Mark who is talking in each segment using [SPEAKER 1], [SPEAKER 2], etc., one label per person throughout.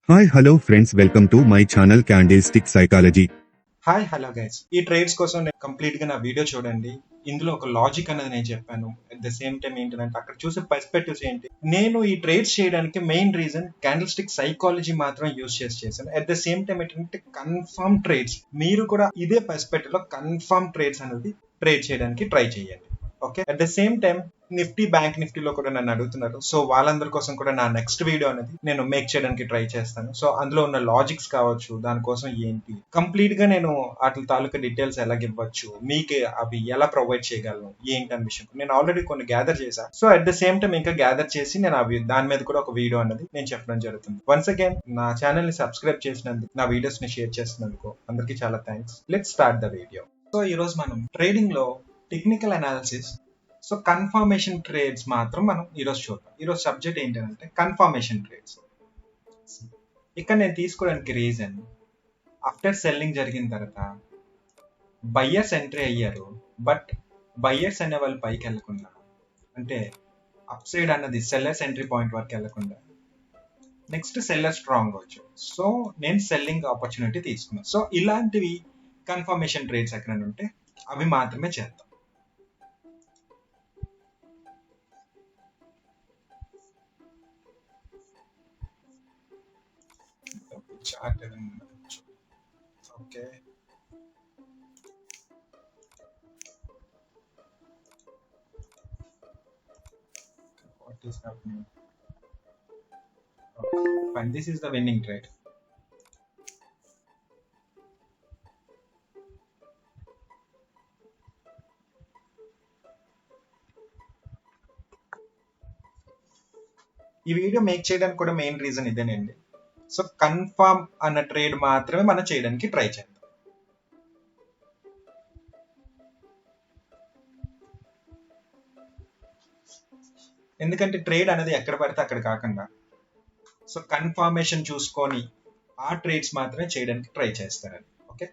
[SPEAKER 1] Hi, hello friends, welcome to my channel Candlestick Psychology.
[SPEAKER 2] Hi hello guys ఈ trades కోసం నేను complete గా నా వీడియో చూడండి. ఇందులో ఒక లాజిక్ అనేది నేను చెప్పాను. అట్ ద సేమ్ టైం ఏంటంటే అక్కడ చూసే పర్స్పెక్టివ్స్ ఏంటి, నేను ఈ ట్రేడ్స్ చేయడానికి main reason candle stick psychology మాత్రం యూజ్ చేశాను. అట్ ద సేమ్ టైం ఏంటంటే కన్ఫర్మ్ ట్రేడ్స్, మీరు కూడా ఇదే పర్స్పెక్టివ్ లో కన్ఫర్మ్ ట్రేడ్స్ అనేది ట్రేడ్ చేయడానికి ట్రై చేయండి. Okay, at the same time Nifty bank నిఫ్టీలో కూడా నన్ను అడుగుతున్నారు. సో వాళ్ళందరి కోసం కూడా నా నెక్స్ట్ వీడియో అనేది నేను మేక్ చేయడానికి ట్రై చేస్తాను. సో అందులో ఉన్న లాజిక్స్ కావచ్చు, దానికోసం ఏంటి కంప్లీట్ గా నేను వాటి తాలూకా డీటెయిల్స్ ఎలా ఇవ్వచ్చు, మీకు అవి ఎలా ప్రొవైడ్ చేయగలను ఏంటి అనే విషయం నేను ఆల్రెడీ కొన్ని గ్యాదర్ చేశాను. So at the same time ఇంకా గ్యాదర్ చేసి నేను అవి దాని మీద కూడా ఒక వీడియో అనేది నేను చెప్పడం జరుగుతుంది. వన్స్ అగైన్ నా ఛానల్ ని సబ్స్క్రైబ్ చేసినందుకు, నా వీడియోస్ ని షేర్ చేసినందుకు అందరికీ చాలా thanks. Let's start the video. So ఈ రోజు మనం ట్రేడింగ్ లో technical analysis, so confirmation trades మాత్రం మనం ఈరోజు చూద్దాం. ఈరోజు సబ్జెక్ట్ ఏంటంటే కన్ఫర్మేషన్ ట్రేడ్స్. ఇక్కడ నేను తీసుకోవడానికి రీజన్, ఆఫ్టర్ సెల్లింగ్ జరిగిన తర్వాత బయ్యర్స్ ఎంట్రీ అయ్యారు, బట్ బయ్యర్స్ అనే వాళ్ళు పైకి వెళ్లకుండా, అంటే అప్ సైడ్ అన్నది సెల్లర్స్ ఎంట్రీ పాయింట్ వరకు వెళ్లకుండా నెక్స్ట్ సెల్లర్ స్ట్రాంగ్ వచ్చు. సో నేను సెల్లింగ్ ఆపర్చునిటీ తీసుకున్నాను. సో ఇలాంటివి కన్ఫర్మేషన్ ట్రేడ్స్ ఎక్కడ ఉంటే అవి మాత్రమే చేద్దాం. Chart okay, what is happening? Okay, fine, this is the winning trade. ఈ వీడియో మేక్ చేయడానికి కూడా మెయిన్ రీజన్ ఇదేనండి. సో కన్ఫర్మ్ అన్న ట్రేడ్ మాత్రమే మనం చేయడానికి ట్రై చేద్దాం. ఎందుకంటే ట్రేడ్ అనేది ఎక్కడ పడితే అక్కడ కాకుండా, సో కన్ఫర్మేషన్ చూసుకొని ఆ ట్రేడ్స్ మాత్రమే చేయడానికి ట్రై చేస్తారండి. ఓకే,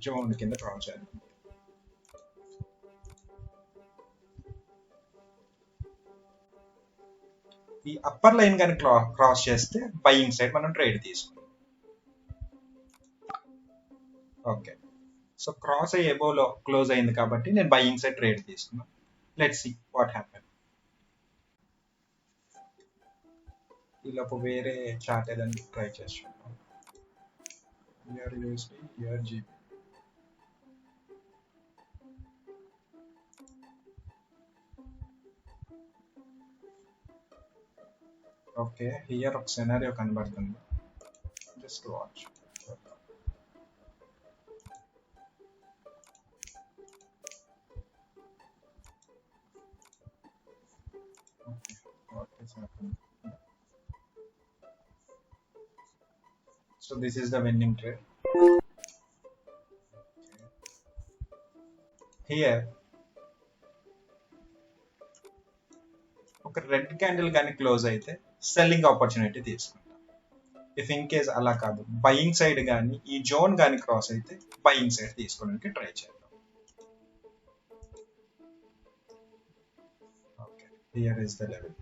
[SPEAKER 2] జోన్ కింద డ్రా చేయాలి. ఈ అప్పర్ లైన్ కానీ క్రాస్ చేస్తే బయింగ్ సైడ్ మనం ట్రేడ్ తీసుకుంటాం. ఓకే, సో క్రాస్ అయ్యి ఎబోలో క్లోజ్ అయింది కాబట్టి నేను బయింగ్ సైడ్ ట్రేడ్ తీసుకున్నాను. Let's see what happen. ఈలోపు వేరే చార్ట్ ఏదైనా ట్రై చేస్తున్నాం. EUR USD, EUR GB. Okay, here ఒక సినారియో కనబడుతుంది, just watch. What is happening? So this is the winning trade. Here ఒక రెడ్ క్యాండిల్ కానీ క్లోజ్ అయితే సెల్లింగ్ ఆపర్చునిటీ తీసుకుంటాం. ఇఫ్ ఇన్ కేస్ అలా కాదు, బయింగ్ సైడ్ కానీ ఈ జోన్ కానీ క్రాస్ అయితే బయింగ్ సైడ్ తీసుకోవడానికి ట్రై చేద్దాం. Okay, here is the level.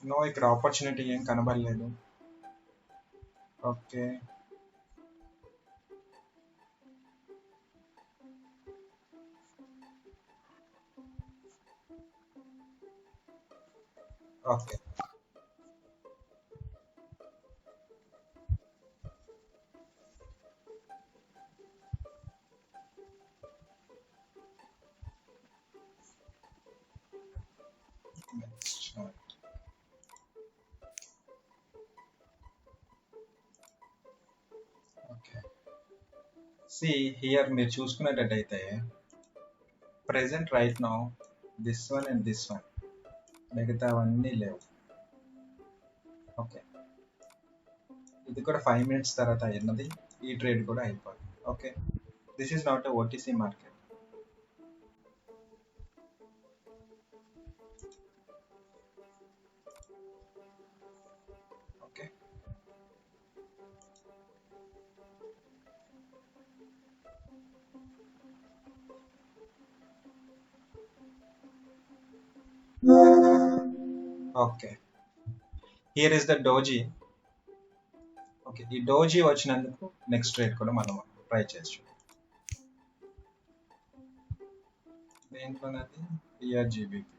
[SPEAKER 2] No, ఇక్కడ ఆపర్చునిటీ ఏం కనబడలేదు. Okay, okay, okay. See here మీరు చూసుకున్నట్టయితే present right now this one and this one, మిగతావన్నీ లేవు. ఓకే, ఇది కూడా 5 minutes తర్వాత అయినది, ఈ ట్రేడ్ కూడా అయిపోయింది. Okay, this is not a OTC market. Okay, here is the doji. Okay, ఈ డోజీ వచ్చినందుకు నెక్స్ట్ ట్రేడ్ కూడా మనం ట్రై చేసి దేంట్లోనది పిఆర్జీబీపీ.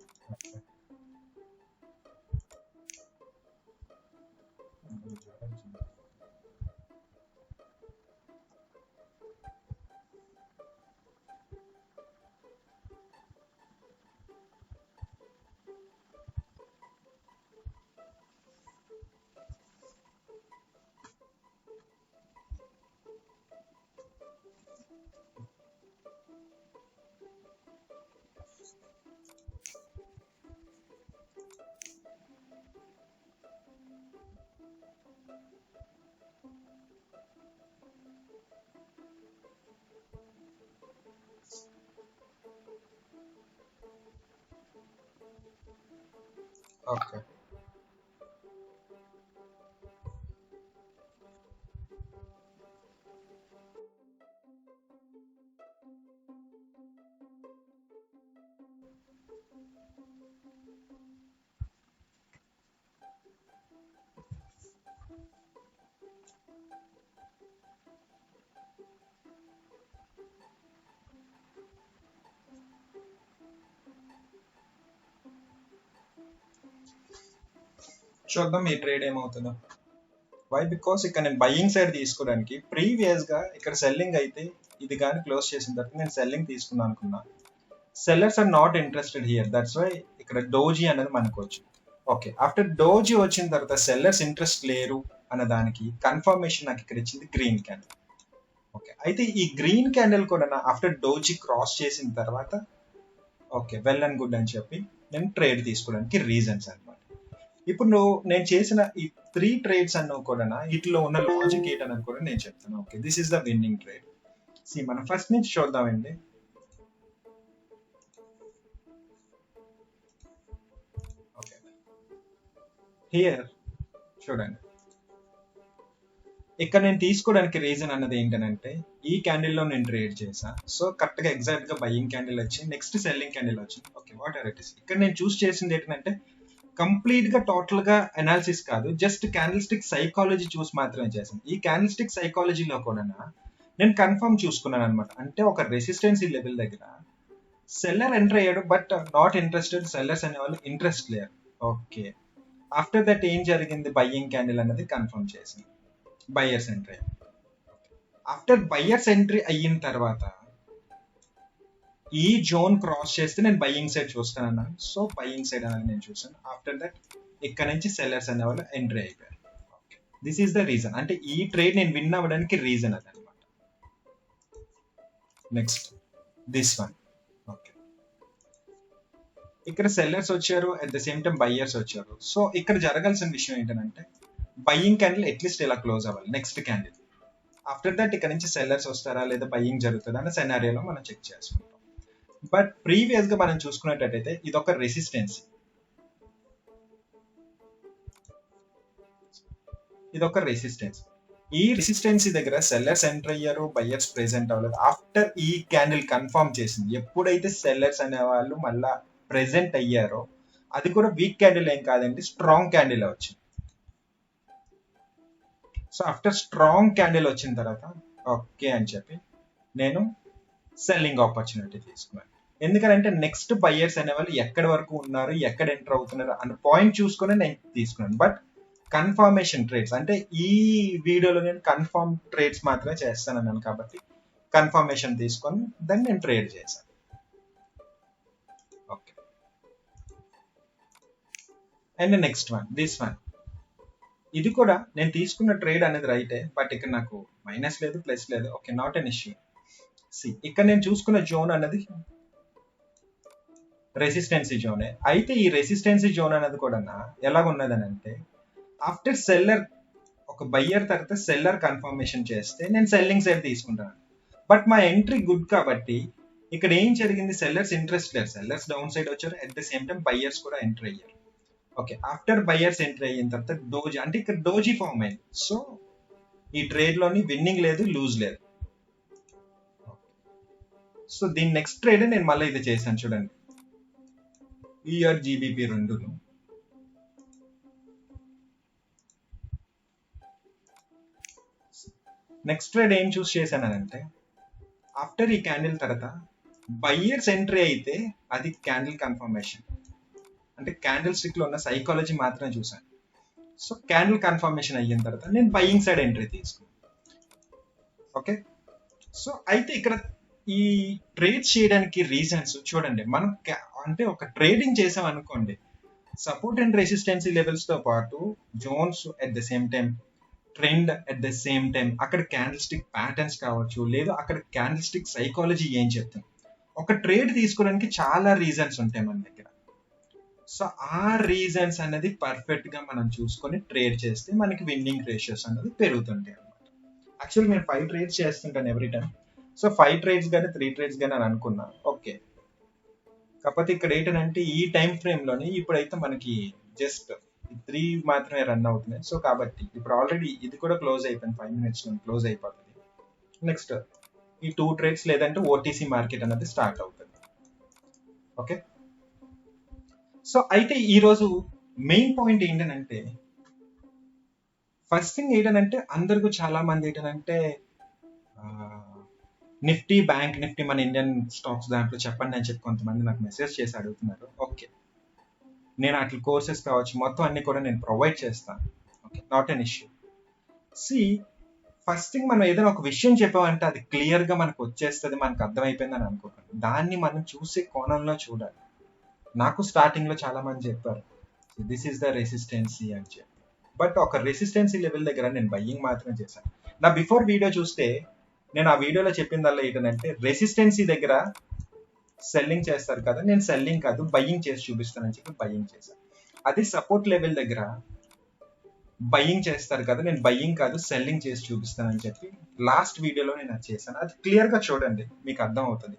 [SPEAKER 2] ఓకే, చూద్దాం ఈ ట్రేడ్ ఏమవుతుందో. వై? బికాస్ ఇక్కడ నేను బయ్యింగ్ సైడ్ తీసుకోవడానికి ప్రీవియస్ గా ఇక్కడ సెల్లింగ్ అయితే ఇది కానీ క్లోజ్ చేసిన తర్వాత నేను సెల్లింగ్ తీసుకుందాం అనుకున్నా. Sellers are not interested here, that's why ఇక్కడ డోజీ అనేది మనకు వచ్చింది. ఓకే, ఆఫ్టర్ డోజీ వచ్చిన తర్వాత సెల్లర్స్ ఇంట్రెస్ట్ లేరు అన్న దానికి కన్ఫర్మేషన్ నాకు ఇక్కడ ఇచ్చింది గ్రీన్ క్యాండిల్. ఓకే, అయితే ఈ గ్రీన్ క్యాండిల్ కూడా ఆఫ్టర్ డోజీ క్రాస్ చేసిన తర్వాత ఓకే వెల్ అండ్ గుడ్ అని చెప్పి నేను ట్రేడ్ తీసుకోవడానికి రీజన్స్ అనమాట. ఇప్పుడు నేను చేసిన ఈ 3 ట్రేడ్స్ అన్నవి కూడా వీటిలో ఉన్న లాజిక్ ఏంటన్నది కూడా నేను చెప్తాను. Okay, this is the winning trade. See మనం ఫస్ట్ నుంచి చూద్దామండి. ఓకే, హియర్ చూడండి, ఇక్కడ నేను తీసుకోవడానికి రీజన్ అన్నది ఏంటంటే ఈ క్యాండిల్ లో నేను ట్రేడ్ చేసా. సో కరెక్ట్ గా ఎగ్జాక్ట్ గా బయ్యింగ్ క్యాండిల్ వచ్చింది, నెక్స్ట్ సెల్లింగ్ క్యాండిల్ వచ్చింది. Okay, what are it is. ఇక్కడ నేను చూస్ చేసింది ఏంటంటే కంప్లీట్ గా టోటల్ గా అనాలిసిస్ కాదు, జస్ట్ క్యాండిల్స్టిక్ సైకాలజీ చూసి మాత్రమే చేశాను. ఈ క్యాండిల్స్టిక్ సైకాలజీలో కూడా నేను కన్ఫర్మ్ చూసుకున్నాను అనమాట. అంటే ఒక రెసిస్టెన్సీ లెవెల్ దగ్గర సెల్లర్ ఎంటర్ అయ్యాడు, బట్ నాట్ ఇంట్రెస్టెడ్, సెల్లర్స్ అనే వాళ్ళు ఇంట్రెస్ట్ లేరు. ఓకే, ఆఫ్టర్ దట్ ఏం జరిగింది, బయ్యింగ్ క్యాండిల్ అనేది కన్ఫర్మ్ చేసింది, బయ్యర్స్ ఎంట్రీ అయ్యారు. ఆఫ్టర్ బయ్యర్స్ ఎంట్రీ అయిన తర్వాత ఈ జోన్ క్రాస్ చేస్తే నేను బయ్యింగ్ సైడ్ చూస్తాను అన్నాను. సో బయ్యింగ్ సైడ్ అనేది నేను చూసాను. ఆఫ్టర్ దట్ ఇక్కడ నుంచి సెల్లర్స్ అనే వాళ్ళు ఎంట్రీ అయిపోయారు. దిస్ ఈస్ ద రీజన్, అంటే ఈ ట్రేడ్ నేను విన్ అవ్వడానికి రీజన్ అది అనమాట. Next this one. ఓకే, ఇక్కడ సెల్లర్స్ వచ్చారు, at the same time buyers వచ్చారు. సో ఇక్కడ జరగాల్సిన విషయం ఏంటంటే బయ్యింగ్ క్యాండిల్ అట్లీస్ట్ ఇలా క్లోజ్ అవ్వాలి నెక్స్ట్ క్యాండిల్. ఆఫ్టర్ దట్ ఇక్కడ నుంచి సెల్లర్స్ వస్తారా లేదా బయ్యింగ్ జరుగుతుందా అనే సెనారియోలో మనం చెక్ చేసుకుంటాం. బట్ ప్రీవియస్ గా మనం చూసుకున్నట్టయితే ఇది ఒక రెసిస్టెన్స్, ఇది ఒక రెసిస్టెన్స్. ఈ రెసిస్టెన్సీ దగ్గర సెల్లర్స్ ఎంటర్ అయ్యారు, బయ్యర్స్ ప్రెసెంట్ అవ్వలేదు. ఆఫ్టర్ ఈ క్యాండిల్ కన్ఫర్మ్ చేసింది, ఎప్పుడైతే సెల్లర్స్ అనే వాళ్ళు మళ్ళా ప్రెసెంట్ అయ్యారో అది కూడా వీక్ క్యాండిల్ ఏం కాదండి, స్ట్రాంగ్ క్యాండిల్ వచ్చింది. సో ఆఫ్టర్ స్ట్రాంగ్ క్యాండిల్ వచ్చిన తర్వాత ఓకే అని చెప్పి నేను సెల్లింగ్ ఆపర్చునిటీ తీసుకున్నాను. ఎందుకంటే నెక్స్ట్ బయ్యర్స్ అనే వాళ్ళు ఎక్కడి వరకు ఉన్నారు, ఎక్కడ ఎంటర్ అవుతున్నారు అన్న పాయింట్ చూసుకొని నేను తీసుకున్నాను. బట్ కన్ఫర్మేషన్ ట్రేడ్స్ అంటే ఈ వీడియోలో నేను కన్ఫర్మ్ ట్రేడ్స్ మాత్రమే చేస్తాను అన్నాను కాబట్టి కన్ఫర్మేషన్ తీసుకొని దాన్ని నేను ట్రేడ్ చేశాను. Okay, and next one, this one. ఇది కూడా నేను తీసుకున్న ట్రేడ్ అనేది రైటే, బట్ ఇక్కడ నాకు మైనస్ లేదు, ప్లస్ లేదు. Okay, not an issue. See ఇక్కడ నేను చూసుకున్న జోన్ అనేది రెసిస్టెన్సీ జోనే. అయితే ఈ రెసిస్టెన్సీ జోన్ అనేది కూడా ఎలాగున్నదని అంటే ఆఫ్టర్ సెల్లర్ ఒక బయ్యర్ తర్వాత సెల్లర్ కన్ఫర్మేషన్ చేస్తే నేను సెల్లింగ్ సైడ్ తీసుకుంటాను. బట్ మా ఎంట్రీ గుడ్ కాబట్టి ఇక్కడ ఏం జరిగింది, సెల్లర్స్ ఇంట్రెస్ట్ లేరు, సెల్లర్స్ డౌన్ సైడ్ వచ్చారు, at the same time buyers కూడా ఎంటర్ అయ్యారు. ఓకే, ఆఫ్టర్ బయ్యర్స్ ఎంటర్ అయిన తర్వాత డోజీ అంటే ఇక్కడ డోజీ ఫామ్ అయింది. సో ఈ ట్రేడ్ లోని విన్నింగ్ లేదు, లూజ్ లేదు. సో దీని నెక్స్ట్ ట్రేడ్ నేను మళ్ళీ ఇది చేశాను చూడండి, ఈఆర్ జీబీపీ రెండును. నెక్స్ట్ ట్రేడ్ ఏం చూస్ చేశానంటే ఆఫ్టర్ ఈ క్యాండిల్ తర్వాత బయ్యర్స్ ఎంట్రీ అయితే అది క్యాండిల్ కన్ఫర్మేషన్, అంటే క్యాండిల్ స్టిక్ లో ఉన్న సైకాలజీ మాత్రమే చూసాను. సో క్యాండిల్ కన్ఫర్మేషన్ అయిన తర్వాత నేను బయ్యింగ్ సైడ్ ఎంట్రీ తీసుకున్నాను. ఓకే, సో అయితే ఇక్కడ ఈ ట్రేడ్ చేయడానికి రీజన్స్ చూడండి. మనం అంటే ఒక ట్రేడింగ్ చేసాం అనుకోండి, సపోర్ట్ అండ్ రెసిస్టెన్సీ లెవెల్స్ తో పాటు zones at the same time, trend at the same time, అక్కడ క్యాండిల్ స్టిక్ ప్యాటర్న్స్ కావచ్చు, లేదా అక్కడ క్యాండిల్ స్టిక్ సైకాలజీ ఏం చెప్తాం. ఒక ట్రేడ్ తీసుకోవడానికి చాలా రీజన్స్ ఉంటాయి మన దగ్గర. సో ఆ రీజన్స్ అనేది పర్ఫెక్ట్ గా మనం చూసుకొని ట్రేడ్ చేస్తే మనకి విన్నింగ్ రేషియోస్ అనేది పెరుగుతుంటాయి అనమాట. యాక్చువల్లీ నేను 5 ట్రేడ్స్ చేస్తుంటాను ఎవ్రీ టైం. సో 5 ట్రేడ్స్ కానీ 3 ట్రేడ్స్ కానీ అని అనుకున్నా. ఓకే, కాకపోతే ఇక్కడ ఏంటంటే ఈ టైం ఫ్రేమ్ లోని ఇప్పుడైతే మనకి జస్ట్ 3 మాత్రమే రన్ అవుతున్నాయి. సో కాబట్టి ఇప్పుడు ఆల్రెడీ ఇది కూడా క్లోజ్ అయిపోయింది, 5 మినిట్స్ లో క్లోజ్ అయిపోతుంది. నెక్స్ట్ ఈ 2 ట్రేడ్స్ లేదంటే ఓటీసీ మార్కెట్ అనేది స్టార్ట్ అవుతుంది. ఓకే, సో అయితే ఈరోజు మెయిన్ పాయింట్ ఏంటంటే, ఫస్ట్ థింగ్ ఏంటంటే అందరికీ చాలా మంది ఏంటంటే నిఫ్టీ, బ్యాంక్ నిఫ్టీ, మన ఇండియన్ స్టాక్స్ దాంట్లో చెప్పండి అని చెప్పి కొంతమంది నాకు మెసేజ్ చేసి అడుగుతున్నారు. ఓకే, నేను అట్లా కోర్సెస్ కావచ్చు మొత్తం అన్ని కూడా నేను ప్రొవైడ్ చేస్తాను. Okay, not an issue. See first thing మనం ఏదైనా ఒక విషయం చెప్పామంటే అది క్లియర్ గా మనకు వచ్చేస్తుంది, మనకు అర్థమైపోయింది అని అనుకోకండి. దాన్ని మనం చూసే కోణంలో చూడాలి. నాకు స్టార్టింగ్ లో చాలా మంది చెప్పారు దిస్ ఈస్ ద రెసిస్టెన్సీ అని చెప్పి, బట్ ఒక రెసిస్టెన్సీ లెవెల్ దగ్గర నేను బయ్యింగ్ మాత్రమే చేశాను. నా బిఫోర్ వీడియో చూస్తే నేను ఆ వీడియోలో చెప్పిందల్లా ఏంటంటే రెసిస్టెన్సీ దగ్గర సెల్లింగ్ చేస్తారు కదా, నేను సెల్లింగ్ కాదు బయ్యింగ్ చేసి చూపిస్తానని చెప్పి బయ్యింగ్ చేశాను. అది సపోర్ట్ లెవెల్ దగ్గర బయ్యింగ్ చేస్తారు కదా, నేను బయ్యింగ్ కాదు సెల్లింగ్ చేసి చూపిస్తానని చెప్పి లాస్ట్ వీడియోలో నేను అది చేశాను. అది క్లియర్ గా చూడండి, మీకు అర్థం అవుతుంది.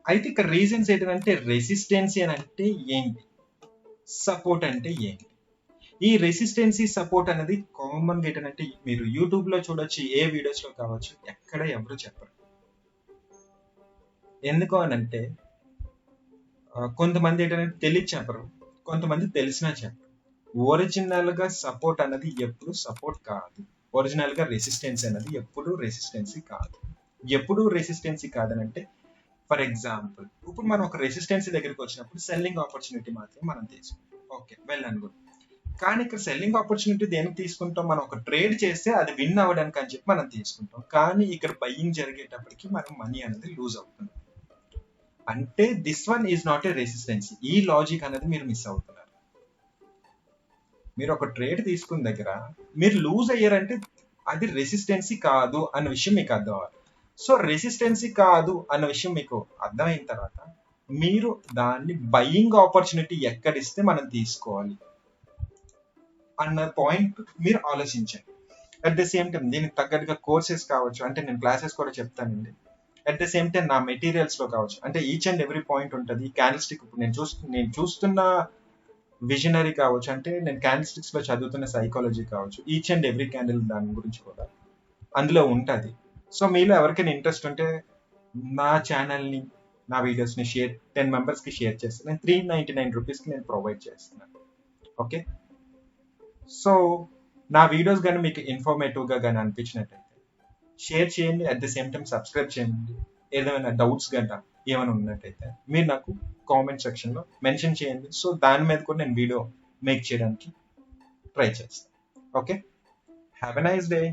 [SPEAKER 2] అయితే ఇక్కడ రీజన్స్ ఏంటంటే రెసిస్టెన్సీ అని అంటే ఏంటి, సపోర్ట్ అంటే ఏంటి. ఈ రెసిస్టెన్సీ సపోర్ట్ అనేది కామన్ గా ఏంటంటే మీరు యూట్యూబ్ లో చూడొచ్చు, ఏ వీడియోస్ లో కావచ్చు, ఎక్కడ ఎవరు చెప్పరు. ఎందుకు అని అంటే కొంతమంది ఏంటంటే తెలియదు చెప్పరు, కొంతమంది తెలిసినా చెప్పరు. ఒరిజినల్ గా సపోర్ట్ అనేది ఎప్పుడు సపోర్ట్ కాదు, ఒరిజినల్ గా రెసిస్టెన్సీ అనేది ఎప్పుడు రెసిస్టెన్సీ కాదు. ఎప్పుడు రెసిస్టెన్సీ కాదనంటే ఫర్ ఎగ్జాంపుల్ ఇప్పుడు మనం ఒక రెసిస్టెన్సీ దగ్గరికి వచ్చినప్పుడు సెల్లింగ్ ఆపర్చునిటీ మాత్రం మనం తీసుకుంటాం. Okay, well and good. కానీ ఇక్కడ సెల్లింగ్ ఆపర్చునిటీ దేనికి తీసుకుంటాం, మనం ఒక ట్రేడ్ చేస్తే అది విన్ అవ్వడానికి అని చెప్పి మనం తీసుకుంటాం. కానీ ఇక్కడ బయ్యింగ్ జరిగేటప్పటికి మనం మనీ అనేది లూజ్ అవుతుంది. అంటే this one is not a resistancy. ఈ లాజిక్ అనేది మీరు మిస్ అవుతున్నారు. మీరు ఒక ట్రేడ్ తీసుకున్న దగ్గర మీరు లూజ్ అయ్యారంటే అది రెసిస్టెన్సీ కాదు అన్న విషయం మీకు అర్థం అవ్వాలి. సో రెసిస్టెన్సీ కాదు అన్న విషయం మీకు అర్థమైన తర్వాత మీరు దాన్ని బయ్యింగ్ ఆపర్చునిటీ ఎక్కడిస్తే మనం తీసుకోవాలి అన్న పాయింట్ మీరు ఆలోచించండి. అట్ ద సేమ్ టైం దీనికి తగ్గట్టుగా కోర్సెస్ కావచ్చు, అంటే నేను క్లాసెస్ కూడా చెప్తానండి. అట్ ద సేమ్ టైం నా మెటీరియల్స్ లో కావచ్చు, అంటే ఈచ్ అండ్ ఎవ్రీ పాయింట్ ఉంటుంది. క్యాండిల్స్టిక్ ఇప్పుడు నేను చూస్తున్న విజనరీ కావచ్చు, అంటే నేను క్యాండిల్స్టిక్స్ లో చదువుతున్న సైకాలజీ కావచ్చు, ఈచ్ అండ్ ఎవ్రీ క్యాండిల్ దాని గురించి కూడా అందులో ఉంటుంది. సో మీలో ఎవరికైనా ఇంట్రెస్ట్ ఉంటే నా ఛానల్ని, నా వీడియోస్ని 10 మెంబర్స్కి షేర్ చేస్తాను. నేను 399 రూపీస్కి నేను ప్రొవైడ్ చేస్తున్నాను. ఓకే, సో నా వీడియోస్ కానీ మీకు ఇన్ఫర్మేటివ్గా కానీ అనిపించినట్టయితే షేర్ చేయండి. At the same time subscribe చేయండి. ఏదైనా డౌట్స్ గంట ఏమైనా ఉన్నట్టయితే మీరు నాకు కామెంట్ సెక్షన్లో మెన్షన్ చేయండి. సో దాని మీద కూడా నేను వీడియో మేక్ చేయడానికి ట్రై చేస్తాను. Okay, have a nice day.